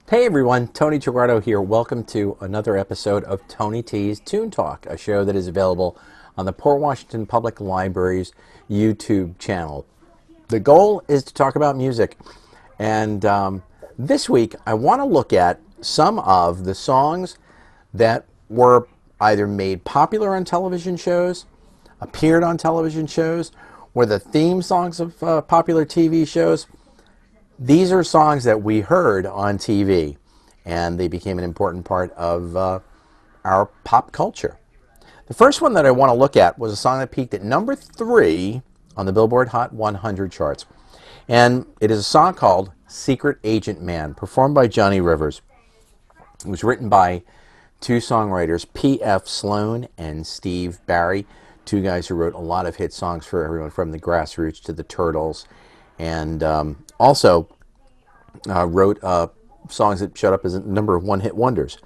Hey everyone, Tony Traguardo here. Welcome to another episode of Tony T's Toon Talk, a show that is available on the Port Washington Public Library's YouTube channel. The goal is to talk about music, and this week I want to look at some of the songs that were either made popular on television shows, appeared on television shows, were the theme songs of popular TV shows. These are songs that we heard on TV, and they became an important part of our pop culture. The first one that I want to look at was a song that peaked at number 3 on the Billboard Hot 100 charts. And it is a song called Secret Agent Man, performed by Johnny Rivers. It was written by two songwriters, P.F. Sloan and Steve Barry, two guys who wrote a lot of hit songs for everyone from the Grassroots to the Turtles, and also wrote songs that showed up as a number of one-hit wonders.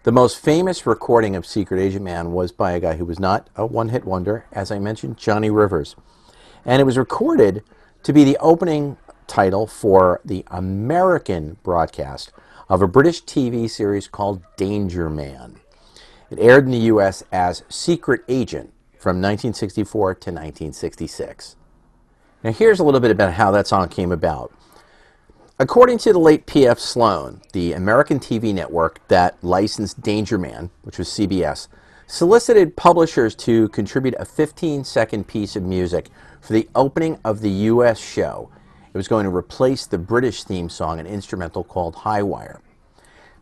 The most famous recording of Secret Agent Man was by a guy who was not a one-hit wonder, as I mentioned, Johnny Rivers. And it was recorded to be the opening title for the American broadcast of a British TV series called Danger Man. It aired in the U.S. as Secret Agent from 1964 to 1966. Now here's a little bit about how that song came about. According to the late P.F. Sloan, the American TV network that licensed Danger Man, which was CBS, solicited publishers to contribute a 15-second piece of music for the opening of the U.S. show. It was going to replace the British theme song, an instrumental called High Wire.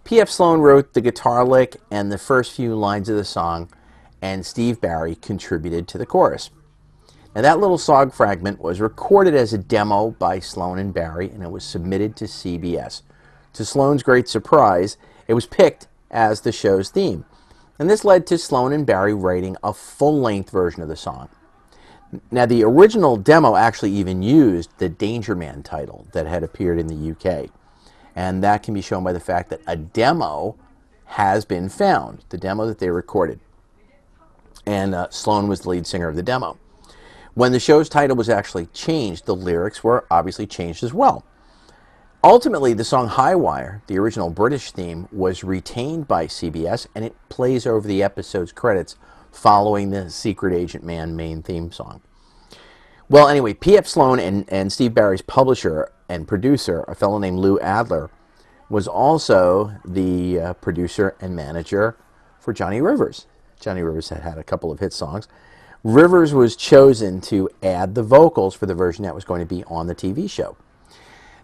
P.F. Sloan wrote the guitar lick and the first few lines of the song, and Steve Barry contributed to the chorus. Now that little song fragment was recorded as a demo by Sloan and Barry, and it was submitted to CBS. To Sloan's great surprise, it was picked as the show's theme. And this led to Sloan and Barry writing a full-length version of the song. Now the original demo actually even used the Danger Man title that had appeared in the UK. And that can be shown by the fact that a demo has been found, the demo that they recorded. And Sloan was the lead singer of the demo. When the show's title was actually changed, the lyrics were obviously changed as well. Ultimately, the song High Wire, the original British theme, was retained by CBS, and it plays over the episode's credits following the Secret Agent Man main theme song. Well, anyway, P.F. Sloan and Steve Barry's publisher and producer, a fellow named Lou Adler, was also the producer and manager for Johnny Rivers. Johnny Rivers had had a couple of hit songs. Rivers was chosen to add the vocals for the version that was going to be on the TV show.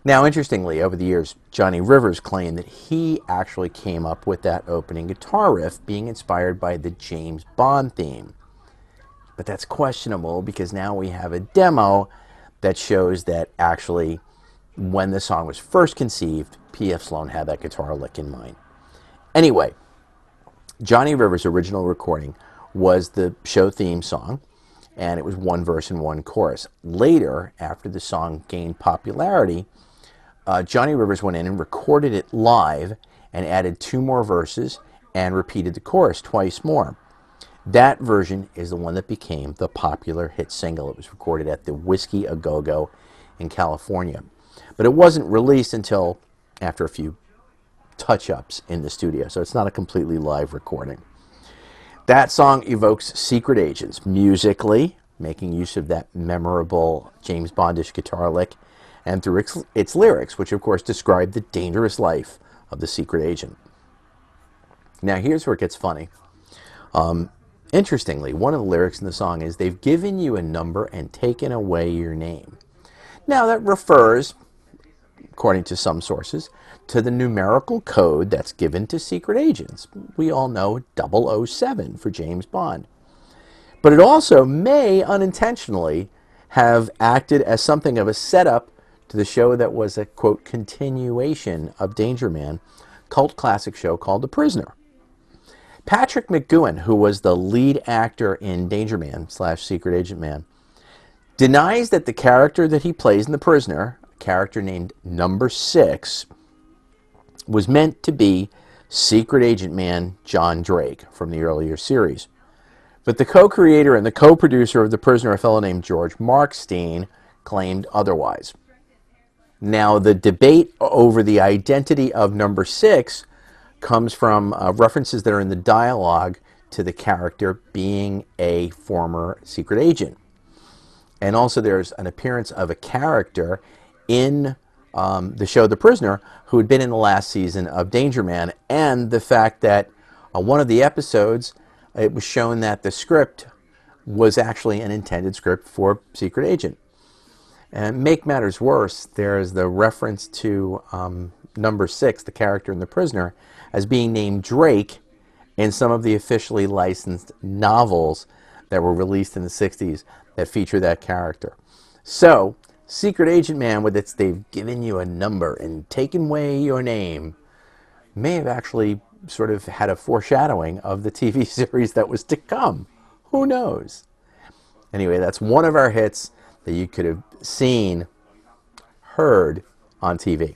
Now, interestingly, over the years, Johnny Rivers claimed that he actually came up with that opening guitar riff being inspired by the James Bond theme. But that's questionable because now we have a demo that shows that actually when the song was first conceived, P.F. Sloan had that guitar lick in mind. Anyway, Johnny Rivers' original recording was the show theme song, and it was one verse and one chorus. Later, after the song gained popularity, Johnny Rivers went in and recorded it live and added 2 more verses and repeated the chorus twice more. That version is the one that became the popular hit single. It was recorded at the Whiskey A Go Go in California. But it wasn't released until after a few touch-ups in the studio, so it's not a completely live recording. That song evokes secret agents musically, making use of that memorable James Bondish guitar lick, and through its lyrics, which of course describe the dangerous life of the secret agent. Now here's where it gets funny. Interestingly, one of the lyrics in the song is, "They've given you a number and taken away your name." Now that refers, according to some sources, to the numerical code that's given to secret agents. We all know 007 for James Bond. But it also may unintentionally have acted as something of a setup to the show that was a, quote, continuation of Danger Man, cult classic show called The Prisoner. Patrick McGoohan, who was the lead actor in Danger Man / Secret Agent Man, denies that the character that he plays in The Prisoner, a character named Number 6, was meant to be Secret Agent Man John Drake from the earlier series. But the co-creator and the co-producer of The Prisoner, a fellow named George Markstein, claimed otherwise. Now, the debate over the identity of number 6 comes from references that are in the dialogue to the character being a former secret agent. And also there's an appearance of a character in the show The Prisoner who had been in the last season of Danger Man, and the fact that one of the episodes, it was shown that the script was actually an intended script for Secret Agent. And make matters worse, there is the reference to number 6, the character in The Prisoner, as being named Drake in some of the officially licensed novels that were released in the 60s that feature that character. So, Secret Agent Man, with its they've given you a number and taken away your name, may have actually sort of had a foreshadowing of the TV series that was to come. Who knows? Anyway, that's one of our hits that you could have seen, heard on TV.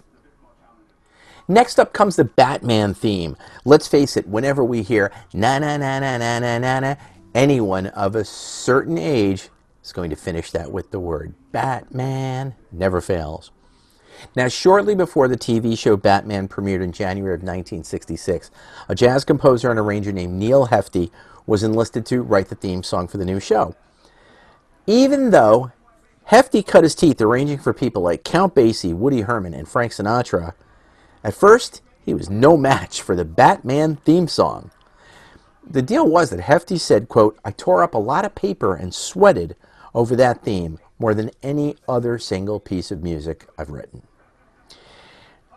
Next up comes the Batman theme. Let's face it, whenever we hear na na na na na na na na, anyone of a certain age is going to finish that with the word Batman. Never fails. Now, shortly before the TV show Batman premiered in January of 1966, a jazz composer and arranger named Neil Hefti was enlisted to write the theme song for the new show. Even though Hefti cut his teeth arranging for people like Count Basie, Woody Herman, and Frank Sinatra, at first, he was no match for the Batman theme song. The deal was that Hefti said, quote, "I tore up a lot of paper and sweated over that theme more than any other single piece of music I've written."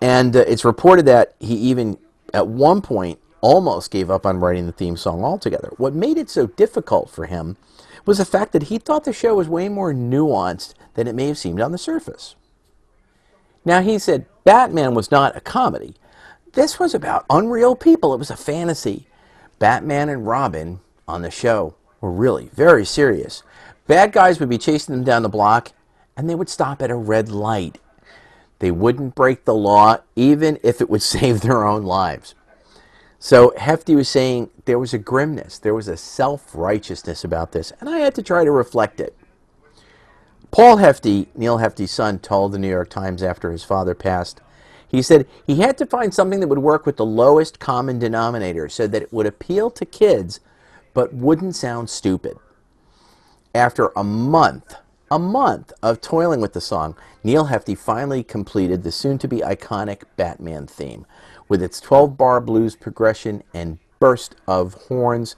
And it's reported that he even, at one point, almost gave up on writing the theme song altogether. What made it so difficult for him was the fact that he thought the show was way more nuanced than it may have seemed on the surface. Now, he said Batman was not a comedy. This was about unreal people. It was a fantasy. Batman and Robin on the show were really very serious. Bad guys would be chasing them down the block, and they would stop at a red light. They wouldn't break the law, even if it would save their own lives. So Hefti was saying there was a grimness, there was a self-righteousness about this, and I had to try to reflect it. Paul Hefti, Neil Hefti's son, told the New York Times after his father passed, he said he had to find something that would work with the lowest common denominator so that it would appeal to kids but wouldn't sound stupid. After a month of toiling with the song, Neil Hefti finally completed the soon-to-be iconic Batman theme. With its 12-bar blues progression and burst of horns,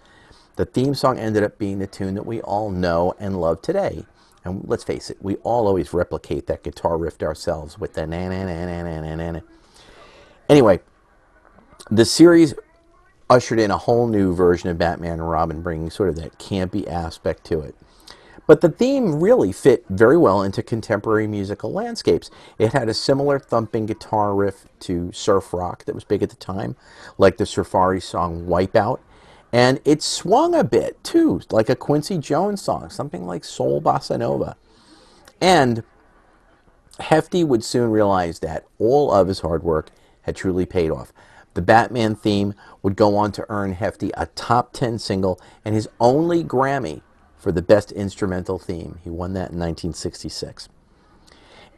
the theme song ended up being the tune that we all know and love today. And let's face it, we all always replicate that guitar riff ourselves with the na-na-na-na-na-na-na. Anyway, the series ushered in a whole new version of Batman and Robin, bringing sort of that campy aspect to it. But the theme really fit very well into contemporary musical landscapes. It had a similar thumping guitar riff to surf rock that was big at the time, like the Safari song Wipeout. And it swung a bit, too, like a Quincy Jones song, something like Soul Bossa Nova. And Hefti would soon realize that all of his hard work had truly paid off. The Batman theme would go on to earn Hefti a top 10 single and his only Grammy for the best instrumental theme. He won that in 1966.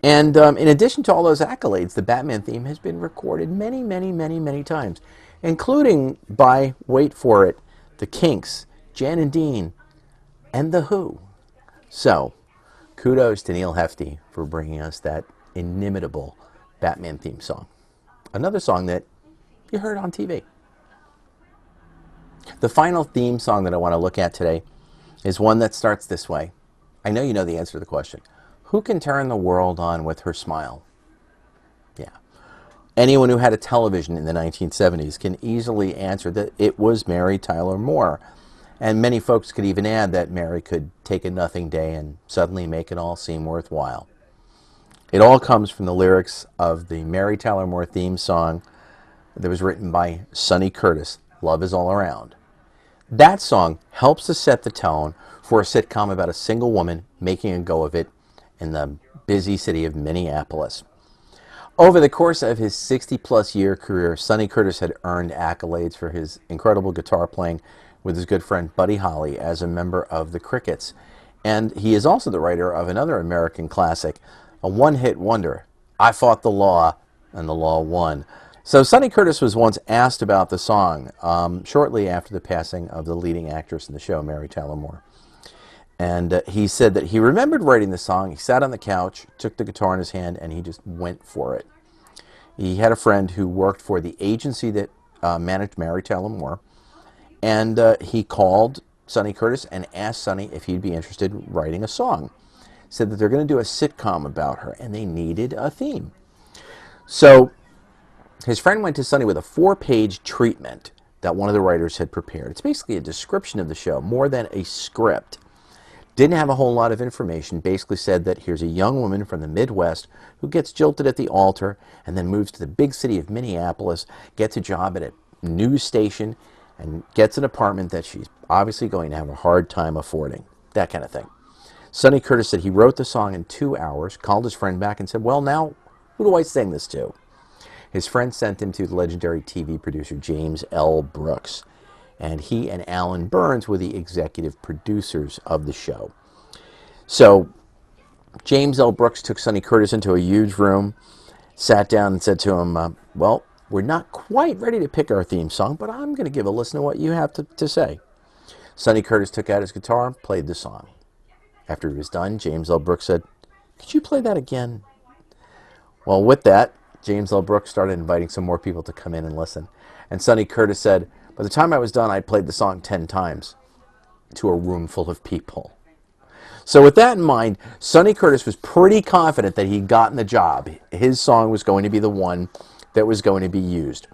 And in addition to all those accolades, the Batman theme has been recorded many, many, many, many times, including by, wait for it, the Kinks, Jan and Dean, and The Who. So, kudos to Neil Hefti for bringing us that inimitable Batman theme song. Another song that you heard on TV. The final theme song that I want to look at today is one that starts this way. I know you know the answer to the question. Who can turn the world on with her smile? Yeah. Anyone who had a television in the 1970s can easily answer that it was Mary Tyler Moore. And many folks could even add that Mary could take a nothing day and suddenly make it all seem worthwhile. It all comes from the lyrics of the Mary Tyler Moore theme song that was written by Sonny Curtis, Love Is All Around. That song helps to set the tone for a sitcom about a single woman making a go of it in the busy city of Minneapolis. Over the course of his 60-plus year career, Sonny Curtis had earned accolades for his incredible guitar playing with his good friend Buddy Holly as a member of the Crickets. And he is also the writer of another American classic, a one-hit wonder, I fought the law, and the law won. So Sonny Curtis was once asked about the song shortly after the passing of the leading actress in the show, Mary Tyler Moore. And he said that he remembered writing the song. He sat on the couch, took the guitar in his hand, and he just went for it. He had a friend who worked for the agency that managed Mary Tyler Moore, and he called Sonny Curtis and asked Sonny if he'd be interested in writing a song. Said that they're going to do a sitcom about her, and they needed a theme. So his friend went to Sonny with a 4-page treatment that one of the writers had prepared. It's basically a description of the show, more than a script. Didn't have a whole lot of information. Basically said that here's a young woman from the Midwest who gets jilted at the altar and then moves to the big city of Minneapolis, gets a job at a news station, and gets an apartment that she's obviously going to have a hard time affording. That kind of thing. Sonny Curtis said he wrote the song in 2 hours, called his friend back and said, well, now, who do I sing this to? His friend sent him to the legendary TV producer James L. Brooks, and he and Alan Burns were the executive producers of the show. So James L. Brooks took Sonny Curtis into a huge room, sat down and said to him, well, we're not quite ready to pick our theme song, but I'm going to give a listen to what you have to say. Sonny Curtis took out his guitar, played the song. After he was done, James L. Brooks said, could you play that again? Well, with that, James L. Brooks started inviting some more people to come in and listen. And Sonny Curtis said, by the time I was done, I'd played the song 10 times to a room full of people. So with that in mind, Sonny Curtis was pretty confident that he'd gotten the job. His song was going to be the one that was going to be used.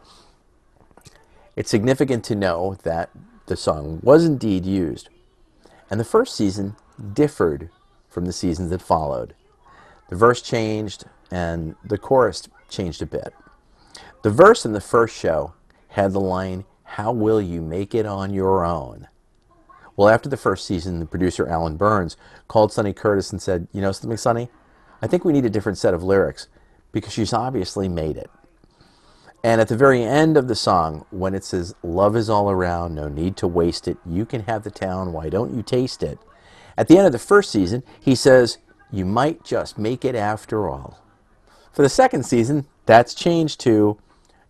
It's significant to know that the song was indeed used. And the first season differed from the seasons that followed. The verse changed and the chorus changed a bit. The verse in the first show had the line, how will you make it on your own? Well, after the first season, the producer Alan Burns called Sonny Curtis and said, you know something, Sonny? I think we need a different set of lyrics because she's obviously made it. And at the very end of the song, when it says, love is all around, no need to waste it, you can have the town, why don't you taste it? At the end of the first season, he says, you might just make it after all. For the second season, that's changed to,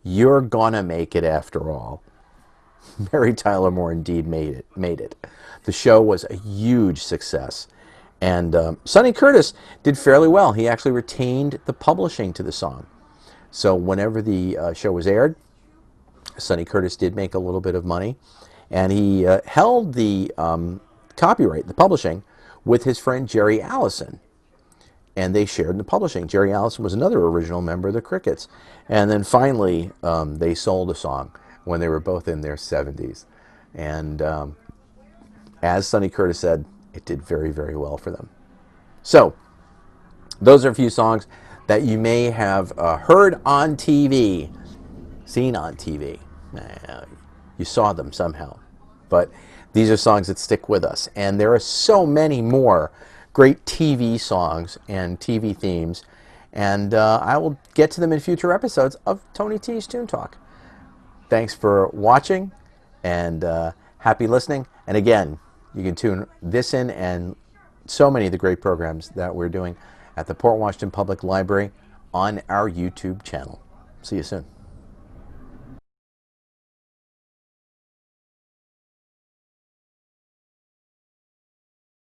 you're gonna make it after all. Mary Tyler Moore indeed made it. The show was a huge success. And Sonny Curtis did fairly well. He actually retained the publishing to the song. So whenever the show was aired, Sonny Curtis did make a little bit of money. And he held the copyright, the publishing, with his friend Jerry Allison. And they shared in the publishing. Jerry Allison was another original member of the Crickets. And then finally, they sold a song when they were both in their 70s. And as Sonny Curtis said, it did very, very well for them. So, those are a few songs that you may have heard on TV, seen on TV. You saw them somehow. But these are songs that stick with us. And there are so many more great TV songs and TV themes, and I will get to them in future episodes of Tony T's Toon Talk. Thanks for watching, and happy listening. And again, you can tune this in and so many of the great programs that we're doing at the Port Washington Public Library on our YouTube channel. See you soon.